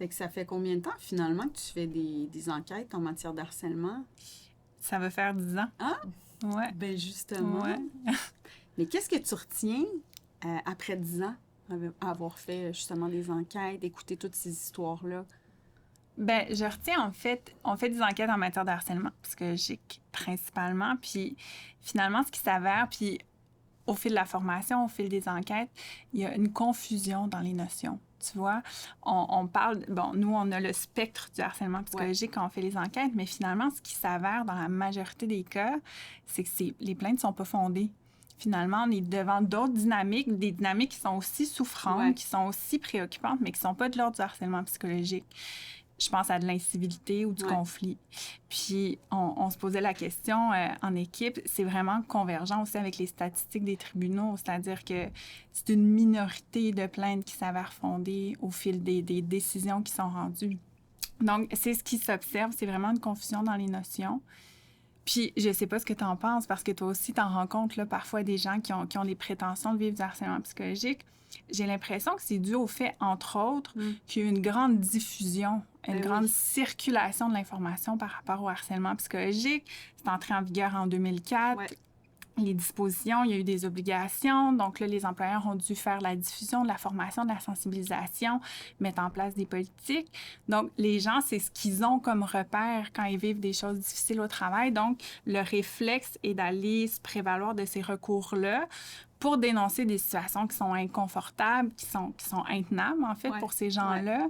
Fait que ça fait combien de temps, finalement, que tu fais des enquêtes en matière de harcèlement? Ça va faire 10 ans. Ah! Ouais. Ben justement. Ouais. Mais qu'est-ce que tu retiens après 10 ans avoir fait justement des enquêtes, écouter toutes ces histoires-là? Ben, je retiens en fait, on fait des enquêtes en matière de harcèlement psychologique principalement, puis finalement, ce qui s'avère, puis au fil de la formation, au fil des enquêtes, il y a une confusion dans les notions. Tu vois, on parle, bon, nous, on a le spectre du harcèlement psychologique quand on fait les enquêtes, mais finalement, ce qui s'avère dans la majorité des cas, c'est que les plaintes ne sont pas fondées. Finalement, on est devant d'autres dynamiques, des dynamiques qui sont aussi souffrantes, qui sont aussi préoccupantes, mais qui ne sont pas de l'ordre du harcèlement psychologique. Je pense à de l'incivilité ou du conflit. Puis, on se posait la question en équipe, c'est vraiment convergent aussi avec les statistiques des tribunaux, c'est-à-dire que c'est une minorité de plaintes qui s'avèrent fondées au fil des décisions qui sont rendues. Donc, c'est ce qui s'observe, c'est vraiment une confusion dans les notions. Puis, je sais pas ce que tu en penses, parce que toi aussi, tu en rencontres là, parfois des gens qui ont les prétentions de vivre du harcèlement psychologique. J'ai l'impression que c'est dû au fait, entre autres, qu'il y a eu une grande diffusion, une grande circulation de l'information par rapport au harcèlement psychologique. C'est entré en vigueur en 2004. Les dispositions, il y a eu des obligations. Donc là, les employeurs ont dû faire la diffusion, de la formation, de la sensibilisation, mettre en place des politiques. Donc, les gens, c'est ce qu'ils ont comme repère quand ils vivent des choses difficiles au travail. Donc, le réflexe est d'aller se prévaloir de ces recours-là pour dénoncer des situations qui sont inconfortables, qui sont intenables, en fait, pour ces gens-là,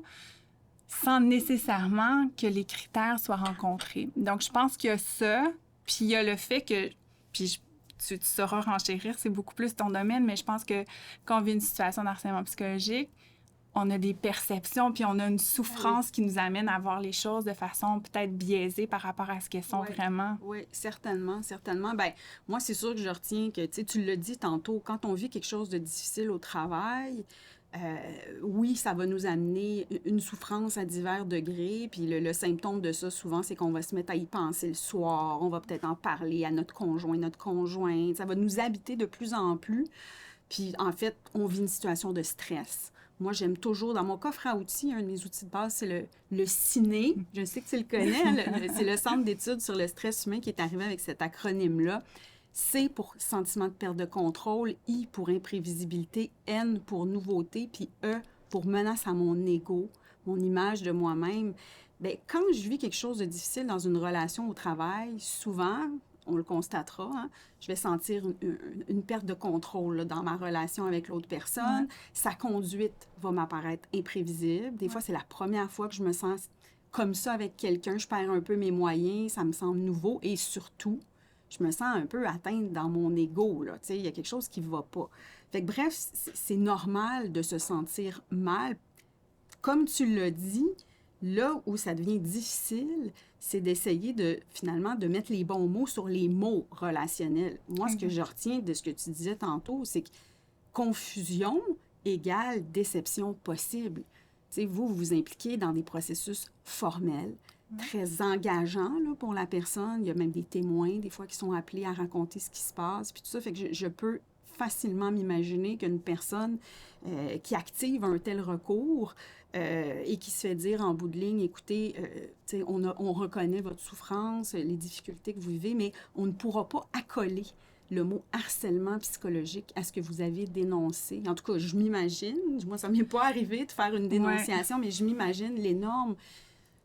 sans nécessairement que les critères soient rencontrés. Donc, je pense qu'il y a ça, puis il y a le fait que... Tu sauras renchérir, c'est beaucoup plus ton domaine, mais je pense que quand on vit une situation d'harcèlement psychologique, on a des perceptions, puis on a une souffrance qui nous amène à voir les choses de façon peut-être biaisée par rapport à ce qu'elles sont vraiment. Oui, certainement, certainement. Ben moi, c'est sûr que je retiens que, tu l'as dit tantôt, quand on vit quelque chose de difficile au travail, oui, ça va nous amener une souffrance à divers degrés. Puis le symptôme de ça, souvent, c'est qu'on va se mettre à y penser le soir. On va peut-être en parler à notre conjoint, notre conjointe. Ça va nous habiter de plus en plus. Puis, en fait, on vit une situation de stress. Moi, j'aime toujours, dans mon coffre à outils, un de mes outils de base, c'est le CINE. Je sais que tu le connais. C'est le Centre d'études sur le stress humain qui est arrivé avec cet acronyme-là. C pour sentiment de perte de contrôle, I pour imprévisibilité, N pour nouveauté, puis E pour menace à mon ego, mon image de moi-même. Bien, quand je vis quelque chose de difficile dans une relation au travail, souvent, on le constatera, hein, je vais sentir une perte de contrôle là, dans ma relation avec l'autre personne. Sa conduite va m'apparaître imprévisible. Des fois, c'est la première fois que je me sens comme ça avec quelqu'un. Je perds un peu mes moyens, ça me semble nouveau et surtout, je me sens un peu atteinte dans mon ego, là, tu sais, il y a quelque chose qui ne va pas. Fait que bref, c'est normal de se sentir mal. Comme tu l'as dit, là où ça devient difficile, c'est d'essayer finalement, de mettre les bons mots sur les mots relationnels. Moi, ce que je retiens de ce que tu disais tantôt, c'est que confusion égale déception possible. Tu sais, vous vous impliquez dans des processus formels, très engageants là, pour la personne. Il y a même des témoins, des fois, qui sont appelés à raconter ce qui se passe, puis tout ça. Fait que je peux facilement m'imaginer qu'une personne qui active un tel recours et qui se fait dire en bout de ligne, écoutez, on reconnaît votre souffrance, les difficultés que vous vivez, mais on ne pourra pas accoler le mot harcèlement psychologique à ce que vous avez dénoncé. En tout cas, je m'imagine, moi, ça ne m'est pas arrivé de faire une dénonciation, mais je m'imagine l'énorme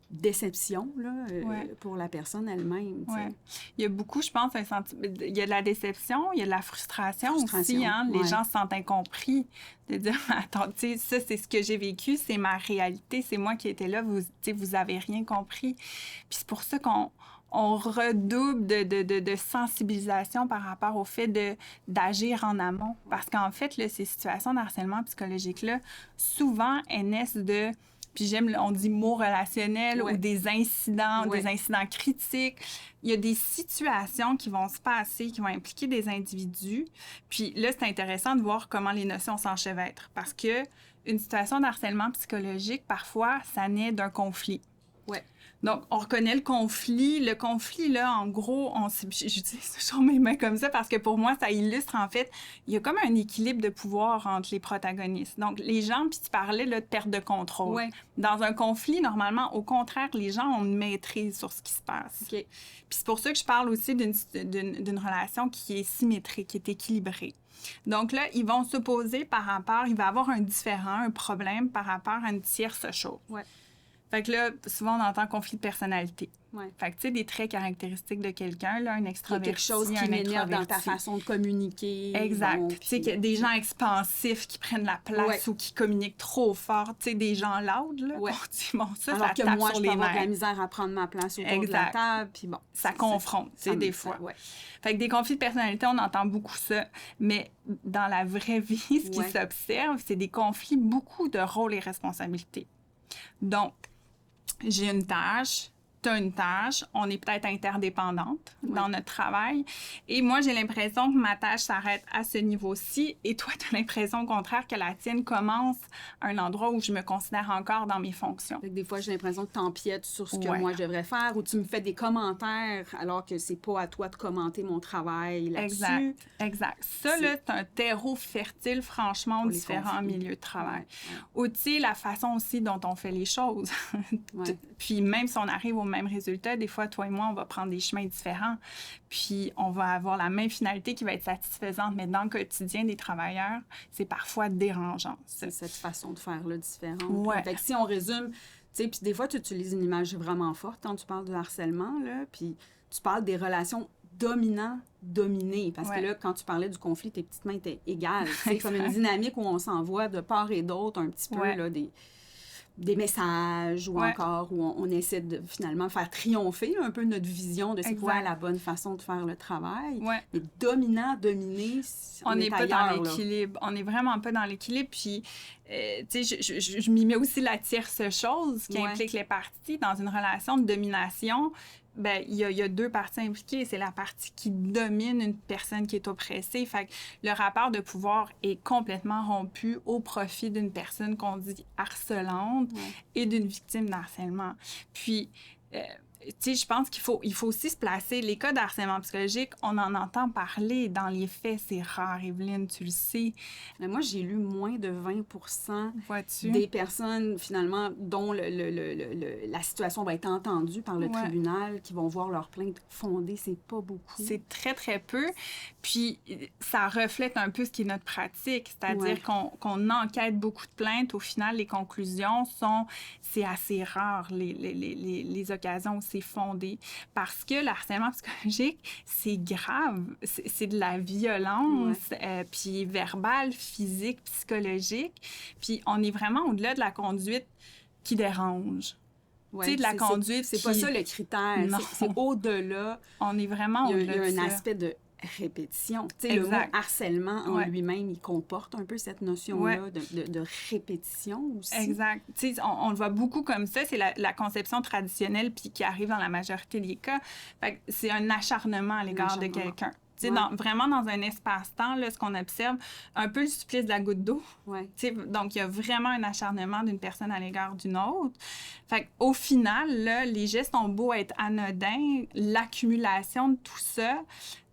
déception là, pour la personne elle-même. Il y a beaucoup, je pense, il y a de la déception, il y a de la frustration aussi. Hein? Les gens se sentent incompris de dire, attends, tu sais, ça, c'est ce que j'ai vécu, c'est ma réalité, c'est moi qui étais là, vous avez rien compris. Puis c'est pour ça qu'on redouble de sensibilisation par rapport au fait d'agir en amont. Parce qu'en fait, là, ces situations de harcèlement psychologique-là, souvent, elles naissent de... Puis on dit mots relationnels ou des incidents critiques. Il y a des situations qui vont se passer, qui vont impliquer des individus. Puis là, c'est intéressant de voir comment les notions s'enchevêtrent. Parce que une situation de harcèlement psychologique, parfois, ça naît d'un conflit. Donc, on reconnaît le conflit. Le conflit, là, en gros, j'utilise toujours mes mains comme ça parce que pour moi, ça illustre, en fait, il y a comme un équilibre de pouvoir entre les protagonistes. Donc, les gens, puis tu parlais là, de perte de contrôle. Ouais. Dans un conflit, normalement, au contraire, les gens ont une maîtrise sur ce qui se passe. OK. Puis c'est pour ça que je parle aussi d'une relation qui est symétrique, qui est équilibrée. Donc là, ils vont s'opposer par rapport, il va y avoir un différend, un problème par rapport à une tierce chose. Ouais. Fait que là, souvent, on entend conflit de personnalité. Ouais. Fait que, tu sais, des traits caractéristiques de quelqu'un, là, un Il y a extraverti, quelque chose qui un m'énerve dans introverti. ta façon de communiquer. Exact. Bon, Tu sais, puis- des gens expansifs qui prennent la place Ouais. ou qui communiquent trop fort. Tu sais, des gens loud, là. Ouais. On dit, bon, ça Alors que tape moi, sur je les peux avoir de la nerfs. misère à prendre ma place autour de la Exact. table, puis bon. Ça confronte, tu sais, des fois. Ouais. Fait que des conflits de personnalité, on entend beaucoup ça. Mais dans la vraie vie, ce qui Ouais. s'observe, c'est des conflits, beaucoup de rôles et responsabilités. Donc, j'ai une tâche, tu as une tâche, on est peut-être interdépendantes dans notre travail. Et moi, j'ai l'impression que ma tâche s'arrête à ce niveau-ci et toi, tu as l'impression au contraire que la tienne commence à un endroit où je me considère encore dans mes fonctions. Fait que des fois, j'ai l'impression que tu empiètes sur ce que Ouais. moi, je devrais faire ou tu me fais des commentaires alors que c'est pas à toi de commenter mon travail là-dessus. Exact. Ça, là, c'est un terreau fertile, franchement, aux Pour les différents conflits. milieux de travail. Ouais. Ou, tu sais, la façon aussi dont on fait les choses. Ouais. Puis même si on arrive au même résultat, des fois, toi et moi, on va prendre des chemins différents. Puis on va avoir la même finalité qui va être satisfaisante. Mais dans le quotidien des travailleurs, c'est parfois dérangeant. C'est cette façon de faire-là différente. Ouais. Fait que si on résume, tu sais, puis des fois, tu utilises une image vraiment forte quand tu parles de harcèlement, là, puis tu parles des relations dominant-dominé. Parce que Ouais. là, quand tu parlais du conflit, tes petites mains étaient égales. C'est comme une dynamique où on s'envoie de part et d'autre un petit peu Ouais. là, des messages ou Ouais. encore où on essaie de finalement faire triompher un peu notre vision de c'est quoi Exact. la bonne façon de faire le travail. Ouais. Mais dominant-dominé, On n'est pas dans ailleurs, là. l'équilibre. On n'est vraiment pas dans l'équilibre. Puis, tu sais, je m'y mets aussi la tierce chose qui Ouais. implique les parties. Dans une relation de domination, ben il y a deux parties impliquées. C'est la partie qui domine une personne qui est oppressée. Fait que le rapport de pouvoir est complètement rompu au profit d'une personne qu'on dit harcelante Ouais. et d'une victime d'harcèlement. Puis, tu sais, je pense qu'il faut aussi se placer. Les cas de harcèlement psychologique, on en entend parler. Dans les faits, c'est rare, Evelyne, tu le sais. Mais moi, j'ai lu moins de 20% Vois-tu? des personnes, finalement, dont la situation va être entendue par le Ouais. tribunal, qui vont voir leur plainte fondée. C'est pas beaucoup. C'est très, très peu. Puis, ça reflète un peu ce qui est notre pratique. C'est-à-dire Ouais. qu'on enquête beaucoup de plaintes. Au final, les conclusions sont... C'est assez rare, les occasions où c'est fondé. Parce que le harcèlement psychologique, c'est grave. C'est de la violence, puis verbale, physique, psychologique. Puis, on est vraiment au-delà de la conduite qui dérange. Ouais, tu sais, de la c'est- conduite C'est qui- pas ça le critère. Non. C'est au-delà. On est vraiment Il y a au-delà de un ça. aspect de répétition. Tu sais, le mot Exact. harcèlement en Ouais. lui-même, il comporte un peu cette notion-là de répétition aussi. Exact. Tu sais, on le voit beaucoup comme ça. C'est la conception traditionnelle puis qui arrive dans la majorité des cas. Fait que c'est un acharnement à l'égard de acharnement. quelqu'un. Tu sais, Ouais. vraiment dans un espace-temps, là, ce qu'on observe, un peu le supplice de la goutte d'eau. Ouais. Tu sais, donc, il y a vraiment un acharnement d'une personne à l'égard d'une autre. Fait qu'au final, là, les gestes ont beau être anodins, l'accumulation de tout ça,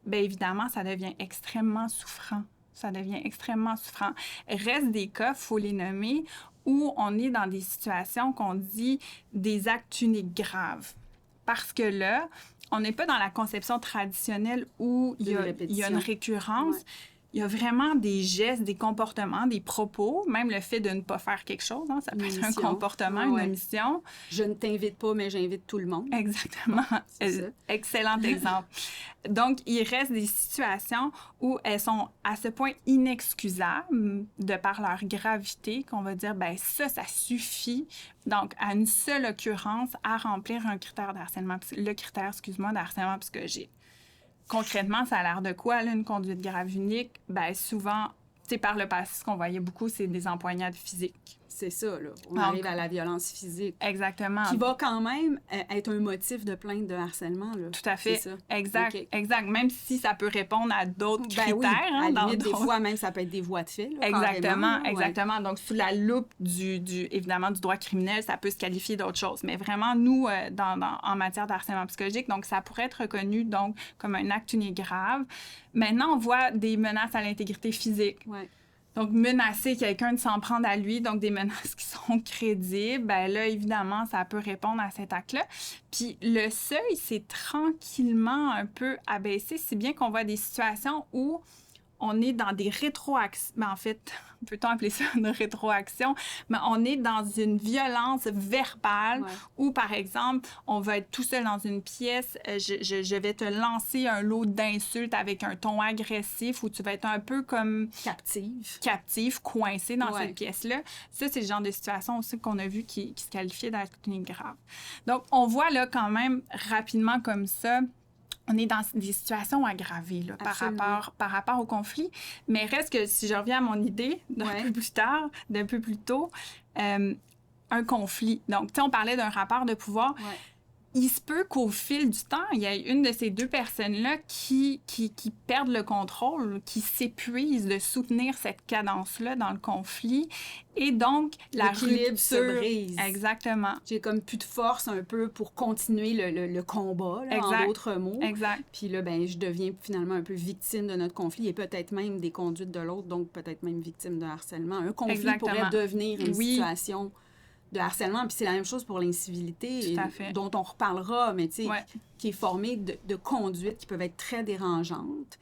bien évidemment, ça devient extrêmement souffrant. Ça devient extrêmement souffrant. Reste des cas, il faut les nommer, où on est dans des situations qu'on dit des actes uniques graves. Parce que là, on n'est pas dans la conception traditionnelle où il y a une répétition. récurrence. Ouais. Il y a vraiment des gestes, des comportements, des propos, même le fait de ne pas faire quelque chose, hein, ça peut Une être un omission. comportement, Ouais, une ouais. omission. Je ne t'invite pas, mais j'invite tout le monde. Exactement. C'est ça. Excellent exemple. Donc, il reste des situations où elles sont à ce point inexcusables de par leur gravité qu'on va dire, ben ça suffit. Donc, à une seule occurrence, à remplir un critère d'harcèlement, d'harcèlement psychologique. Concrètement, ça a l'air de quoi, là, une conduite grave unique? Ben souvent, tu sais, par le passé, ce qu'on voyait beaucoup, c'est des empoignades physiques. c'est ça, là. On Donc, arrive à la violence physique. Exactement. Qui va quand même être un motif de plainte de harcèlement, là. Tout à fait. C'est ça. Exact, OK. exact. Même si ça peut répondre à d'autres critères. Oui, à la limite, des d'autres- fois, même, ça peut être des voies de fait, là, Exactement, carrément, là. exactement. Donc, sous la loupe évidemment, du droit criminel, ça peut se qualifier d'autre chose. Mais vraiment, nous, en matière de harcèlement psychologique, donc, ça pourrait être reconnu, donc, comme un acte uni grave. Maintenant, on voit des menaces à l'intégrité physique. Ouais. Donc, menacer quelqu'un de s'en prendre à lui, donc des menaces qui sont crédibles, bien là, évidemment, ça peut répondre à cet acte-là. Puis le seuil s'est tranquillement un peu abaissé, si bien qu'on voit des situations où on est dans des rétroactions. En fait, peut-on appeler ça une rétroaction? Mais on est dans une violence verbale où, par exemple, on va être tout seul dans une pièce, je vais te lancer un lot d'insultes avec un ton agressif où tu vas être un peu comme... Captive, coincée dans cette pièce-là. Ça, c'est le genre de situation aussi qu'on a vu qui se qualifiait d'acte grave. Donc, on voit là quand même rapidement comme ça, on est dans des situations aggravées là, par rapport au conflit. Mais reste que, si je reviens à mon idée d'un peu plus tôt, un conflit. Donc, tu sais, on parlait d'un rapport de pouvoir. Ouais. Il se peut qu'au fil du temps, il y ait une de ces deux personnes-là qui perdent le contrôle, qui s'épuise de soutenir cette cadence-là dans le conflit. Et donc, la l'équilibre se brise. Exactement. J'ai comme plus de force un peu pour continuer le combat, là, en d'autres mots. Exact. Puis là, ben, je deviens finalement un peu victime de notre conflit et peut-être même des conduites de l'autre, donc peut-être même victime de harcèlement. Un conflit pourrait devenir une situation de harcèlement. Puis c'est la même chose pour l'incivilité, dont on reparlera, mais tu sais, qui est formée de conduites qui peuvent être très dérangeantes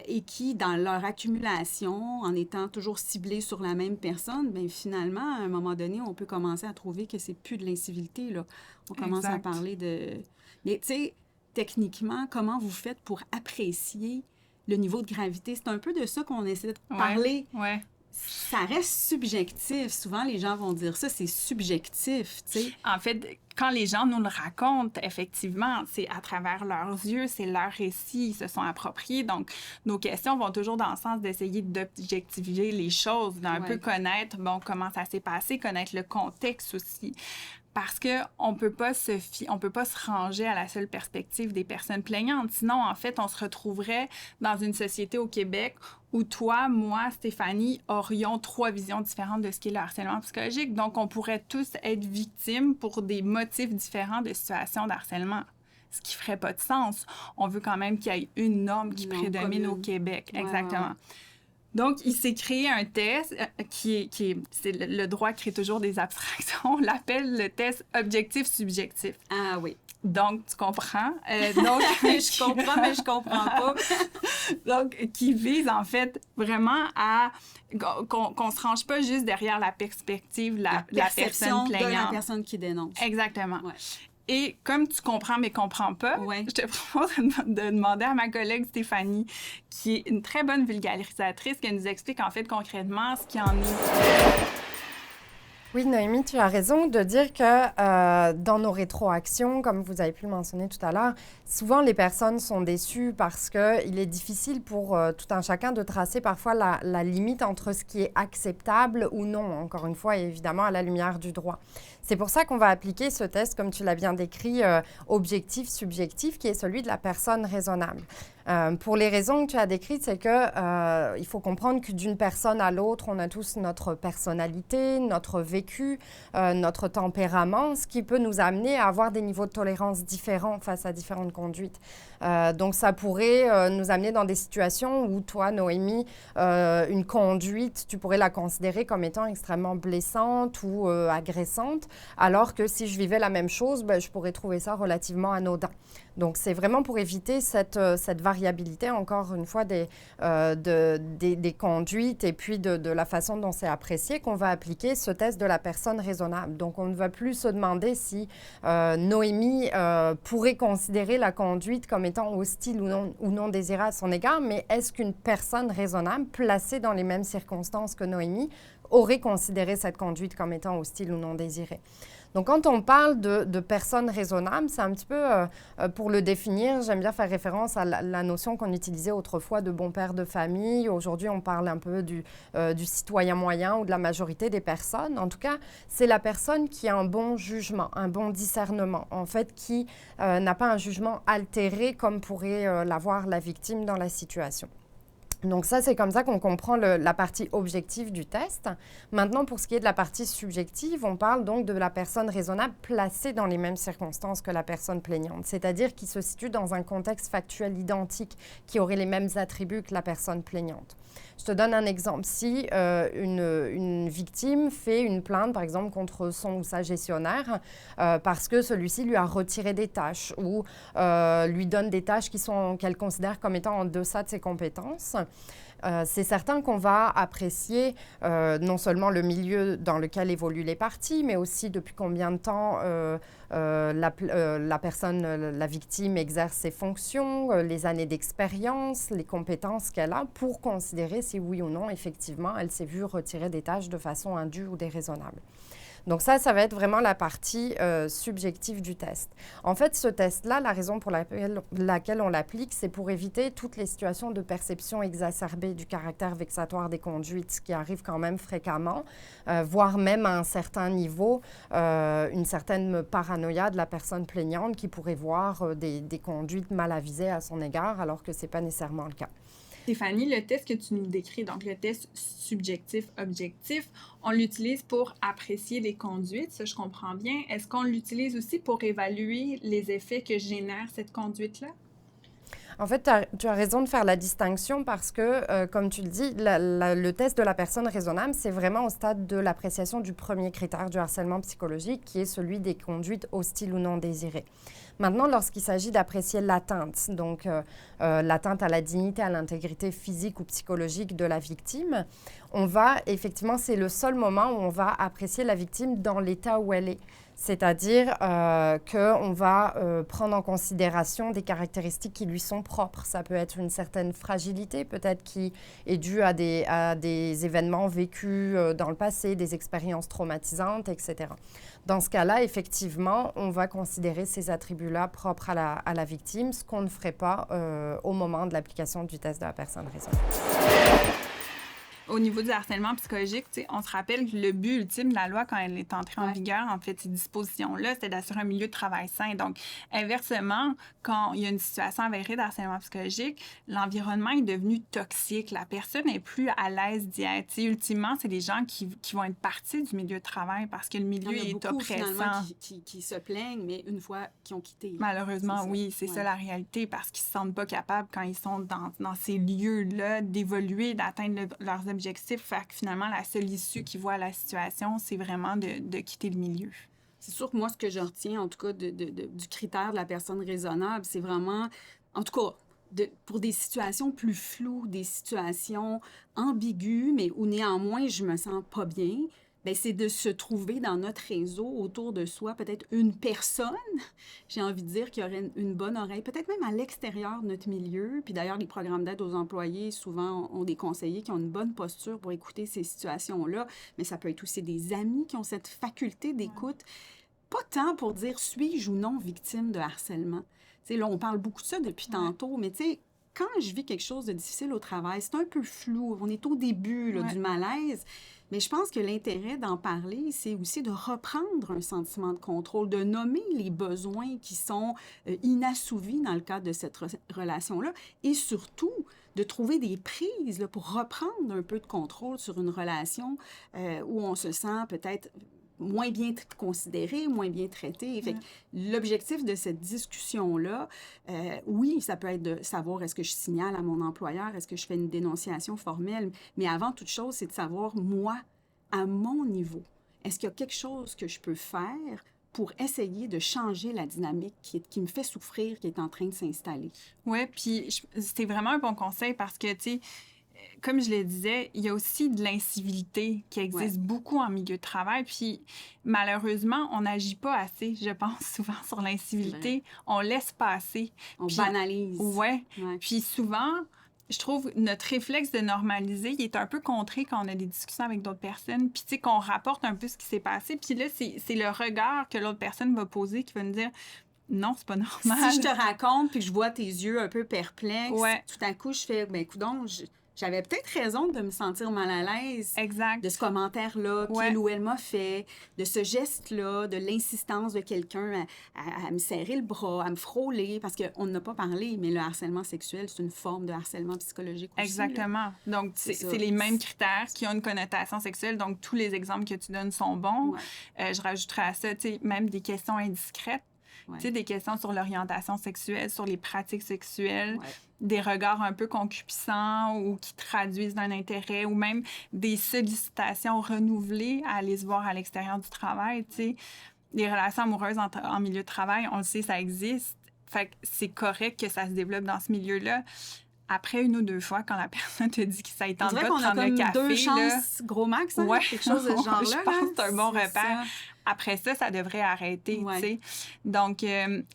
et qui, dans leur accumulation, en étant toujours ciblées sur la même personne, bien finalement, à un moment donné, on peut commencer à trouver que c'est plus de l'incivilité, là. On commence à parler de... Mais tu sais, techniquement, comment vous faites pour apprécier le niveau de gravité? C'est un peu de ça qu'on essaie de parler. Ouais. Ça reste subjectif. Souvent, les gens vont dire ça, c'est subjectif, tu sais. En fait, quand les gens nous le racontent, effectivement, c'est à travers leurs yeux, c'est leur récit, ils se sont appropriés. Donc, nos questions vont toujours dans le sens d'essayer d'objectiver les choses, d'un peu connaître, bon, comment ça s'est passé, connaître le contexte aussi. Parce qu'on ne peut pas se ranger à la seule perspective des personnes plaignantes. Sinon, en fait, on se retrouverait dans une société au Québec où toi, moi, Stéphanie, aurions 3 visions différentes de ce qu'est le harcèlement psychologique. Donc, on pourrait tous être victimes pour des motifs différents de situations d'harcèlement. Ce qui ne ferait pas de sens. On veut quand même qu'il y ait une norme qui prédomine au Québec. Exactement. Donc, il s'est créé un test c'est le droit crée toujours des abstractions. On l'appelle le test objectif-subjectif. Ah oui. Donc, tu comprends. Je comprends, mais je comprends pas. Donc, qui vise, en fait, vraiment à... qu'on se range pas juste derrière la perspective, la personne plaignante. De la personne qui dénonce. Exactement. Ouais. Et comme tu comprends mais comprends pas, je te propose de demander à ma collègue Stéphanie, qui est une très bonne vulgarisatrice, qui nous explique en fait concrètement ce qu'il en est. Oui, Noémie, tu as raison de dire que dans nos rétroactions, comme vous avez pu le mentionner tout à l'heure, souvent les personnes sont déçues parce qu'il est difficile pour tout un chacun de tracer parfois la limite entre ce qui est acceptable ou non, encore une fois, et évidemment à la lumière du droit. C'est pour ça qu'on va appliquer ce test, comme tu l'as bien décrit, objectif-subjectif, qui est celui de la personne raisonnable. Pour les raisons que tu as décrites, c'est que il faut comprendre que d'une personne à l'autre, on a tous notre personnalité, notre vécu, notre tempérament, ce qui peut nous amener à avoir des niveaux de tolérance différents face à différentes conduites. Donc, ça pourrait nous amener dans des situations où toi, Noémie, une conduite, tu pourrais la considérer comme étant extrêmement blessante ou agressante, alors que si je vivais la même chose, ben, je pourrais trouver ça relativement anodin. Donc, c'est vraiment pour éviter cette variabilité, encore une fois, des conduites et puis de la façon dont c'est apprécié qu'on va appliquer ce test de la personne raisonnable. Donc, on ne va plus se demander si Noémie pourrait considérer la conduite comme étant hostile ou non désirée à son égard, mais est-ce qu'une personne raisonnable, placée dans les mêmes circonstances que Noémie, aurait considéré cette conduite comme étant hostile ou non désirée. Donc, quand on parle de personnes raisonnables, c'est un petit peu, pour le définir, j'aime bien faire référence à la notion qu'on utilisait autrefois de bon père de famille. Aujourd'hui, on parle un peu du citoyen moyen ou de la majorité des personnes. En tout cas, c'est la personne qui a un bon jugement, un bon discernement, en fait, qui n'a pas un jugement altéré comme pourrait l'avoir la victime dans la situation. Donc ça, c'est comme ça qu'on comprend la partie objective du test. Maintenant, pour ce qui est de la partie subjective, on parle donc de la personne raisonnable placée dans les mêmes circonstances que la personne plaignante, c'est-à-dire qui se situe dans un contexte factuel identique, qui aurait les mêmes attributs que la personne plaignante. Je te donne un exemple. Si une victime fait une plainte, par exemple, contre son ou sa gestionnaire, parce que celui-ci lui a retiré des tâches ou lui donne des tâches qu'elle considère comme étant en deçà de ses compétences, c'est certain qu'on va apprécier non seulement le milieu dans lequel évoluent les parties, mais aussi depuis combien de temps la personne, la victime, exerce ses fonctions, les années d'expérience, les compétences qu'elle a pour considérer si oui ou non, effectivement, elle s'est vue retirer des tâches de façon indue ou déraisonnable. Donc ça va être vraiment la partie subjective du test. En fait, ce test-là, la raison pour laquelle on l'applique, c'est pour éviter toutes les situations de perception exacerbée du caractère vexatoire des conduites, ce qui arrive quand même fréquemment, voire même à un certain niveau, une certaine paranoïa de la personne plaignante qui pourrait voir des conduites mal avisées à son égard, alors que ce n'est pas nécessairement le cas. Stéphanie, le test que tu nous décris, donc le test subjectif-objectif, on l'utilise pour apprécier les conduites, ça je comprends bien. Est-ce qu'on l'utilise aussi pour évaluer les effets que génère cette conduite-là? En fait, tu as raison de faire la distinction parce que, comme tu le dis, le test de la personne raisonnable, c'est vraiment au stade de l'appréciation du premier critère du harcèlement psychologique, qui est celui des conduites hostiles ou non désirées. Maintenant, lorsqu'il s'agit d'apprécier l'atteinte, donc l'atteinte à la dignité, à l'intégrité physique ou psychologique de la victime, on va, effectivement, c'est le seul moment où on va apprécier la victime dans l'état où elle est. C'est-à-dire qu'on va prendre en considération des caractéristiques qui lui sont propres. Ça peut être une certaine fragilité, peut-être qui est due à des événements vécus dans le passé, des expériences traumatisantes, etc. Dans ce cas-là, effectivement, on va considérer ces attributs-là propres à la victime, ce qu'on ne ferait pas au moment de l'application du test de la personne raisonnable. Au niveau du harcèlement psychologique, on se rappelle que le but ultime de la loi, quand elle est entrée en vigueur, en fait, ces dispositions-là, c'était d'assurer un milieu de travail sain. Donc, inversement, quand il y a une situation avérée de harcèlement psychologique, l'environnement est devenu toxique. La personne n'est plus à l'aise d'y être. T'sais, ultimement, c'est des gens qui vont être partis du milieu de travail parce que le milieu est oppressant. Il y en a beaucoup, qui se plaignent, mais une fois qu'ils ont quitté. Malheureusement, oui, c'est ça la réalité, parce qu'ils ne se sentent pas capables, quand ils sont dans ces lieux-là, d'évoluer, d'atteindre leurs objectifs. Fait que finalement, la seule issue qu'ils voient à la situation, c'est vraiment de quitter le milieu. C'est sûr que moi, ce que je retiens, en tout cas, du critère de la personne raisonnable, c'est vraiment, en tout cas, pour des situations plus floues, des situations ambiguës, mais où néanmoins, je me sens pas bien, bien, c'est de se trouver dans notre réseau, autour de soi, peut-être une personne, j'ai envie de dire, qui aurait une bonne oreille, peut-être même à l'extérieur de notre milieu. Puis d'ailleurs, les programmes d'aide aux employés, souvent, ont des conseillers qui ont une bonne posture pour écouter ces situations-là, mais ça peut être aussi des amis qui ont cette faculté d'écoute, pas tant pour dire suis-je ou non victime de harcèlement. Tu sais, là, on parle beaucoup de ça depuis tantôt, mais tu sais, quand je vis quelque chose de difficile au travail, c'est un peu flou, on est au début là, du malaise, mais je pense que l'intérêt d'en parler, c'est aussi de reprendre un sentiment de contrôle, de nommer les besoins qui sont inassouvis dans le cadre de cette relation-là, et surtout de trouver des prises là, pour reprendre un peu de contrôle sur une relation où on se sent peut-être moins bien considéré, moins bien traité. Fait que l'objectif de cette discussion-là, oui, ça peut être de savoir est-ce que je signale à mon employeur, est-ce que je fais une dénonciation formelle, mais avant toute chose, c'est de savoir, moi, à mon niveau, est-ce qu'il y a quelque chose que je peux faire pour essayer de changer la dynamique qui me fait souffrir, qui est en train de s'installer. Oui, puis c'est vraiment un bon conseil parce que, tu sais, comme je le disais, il y a aussi de l'incivilité qui existe beaucoup en milieu de travail. Puis, malheureusement, on n'agit pas assez, je pense, souvent sur l'incivilité. On laisse passer. On banalise. Ouais. Puis souvent, je trouve notre réflexe de normaliser, il est un peu contré quand on a des discussions avec d'autres personnes, puis tu sais, qu'on rapporte un peu ce qui s'est passé, puis là, c'est le regard que l'autre personne va poser qui va nous dire « Non, c'est pas normal. » Si je te raconte puis que je vois tes yeux un peu perplexes, Ouais. tout à coup, je fais, ben coudonc, j'avais peut-être raison de me sentir mal à l'aise Exact. de ce commentaire-là Ouais. qu'il ou elle m'a fait, de ce geste-là, de l'insistance de quelqu'un à me serrer le bras, à me frôler, parce qu'on n'a pas parlé, mais le harcèlement sexuel, c'est une forme de harcèlement psychologique aussi. Exactement. Donc, C'est c'est ça. les mêmes critères qui ont une connotation sexuelle. Donc, tous les exemples que tu donnes sont bons. Ouais. Je rajouterais à ça, tu sais, même des questions indiscrètes. Ouais. Tu sais, des questions sur l'orientation sexuelle, sur les pratiques sexuelles, Ouais. des regards un peu concupiscents ou qui traduisent d'un intérêt, ou même des sollicitations renouvelées à aller se voir à l'extérieur du travail, tu sais. Les relations amoureuses en milieu de travail, on le sait, ça existe. Fait que c'est correct que ça se développe dans ce milieu-là. Après une ou deux fois, quand la personne te dit que ça ne On tente pas dirait de qu'on a prendre le comme café, 2 là, chances gros max, hein? Ouais. Quelque chose de ce genre-là. Je pense que c'est un bon C'est repère. ça. Après ça devrait arrêter, Ouais. tu sais. Donc,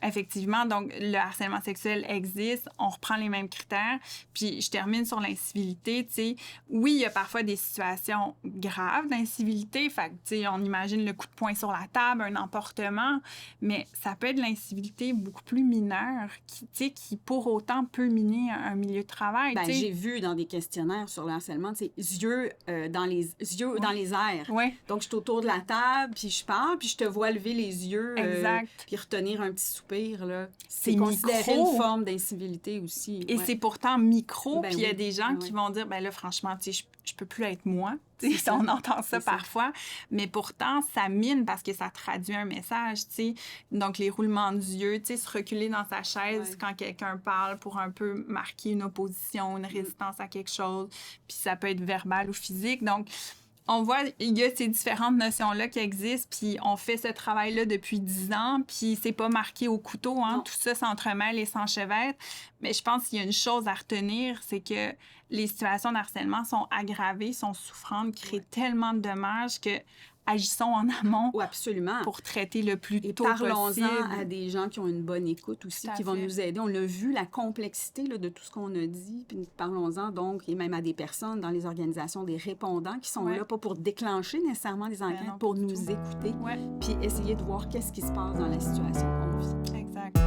effectivement, donc, le harcèlement sexuel existe. On reprend les mêmes critères. Puis, je termine sur l'incivilité, tu sais. Oui, il y a parfois des situations graves d'incivilité. Fait que, tu sais, on imagine le coup de poing sur la table, un emportement. Mais ça peut être de l'incivilité beaucoup plus mineure qui, tu sais, qui pour autant peut miner un milieu de travail, Ben, tu sais. j'ai vu dans des questionnaires sur le harcèlement, tu sais, yeux dans les airs. Ouais. Donc, je suis autour de la table, puis je parle, puis je te vois lever les yeux, Exact. puis retenir un petit soupir, là. C'est C'est considéré micro. une forme d'incivilité aussi. Et ouais. c'est pourtant micro, Ben puis il y a oui, des gens ben qui oui. vont dire, ben là, franchement, tu sais, je peux plus être moi. Tu sais, C'est ça. on entend ça C'est ça. parfois, mais pourtant, ça mine parce que ça traduit un message, tu sais. Donc, les roulements d'yeux, tu sais, se reculer dans sa chaise Ouais. quand quelqu'un parle pour un peu marquer une opposition, une résistance à quelque chose, puis ça peut être verbal ou physique. Donc, on voit, il y a ces différentes notions-là qui existent, puis on fait ce travail-là depuis 10 ans, puis c'est pas marqué au couteau, hein. Non. Tout ça s'entremêle et s'enchevêtre. Mais je pense qu'il y a une chose à retenir, c'est que les situations de harcèlement sont aggravées, sont souffrantes, créent tellement de dommages que agissons en amont Oui, absolument. pour traiter le plus Et tôt parlons-en possible. à des gens qui ont une bonne écoute aussi, Tout à qui vont fait. nous aider. On l'a vu, la complexité là, de tout ce qu'on a dit. Puis parlons-en donc, et même à des personnes dans les organisations, des répondants qui sont Ouais. là, pas pour déclencher nécessairement des enquêtes, non, pour pas du nous tout. écouter, Ouais, puis essayer de voir qu'est-ce qui se passe dans la situation qu'on vit. exact.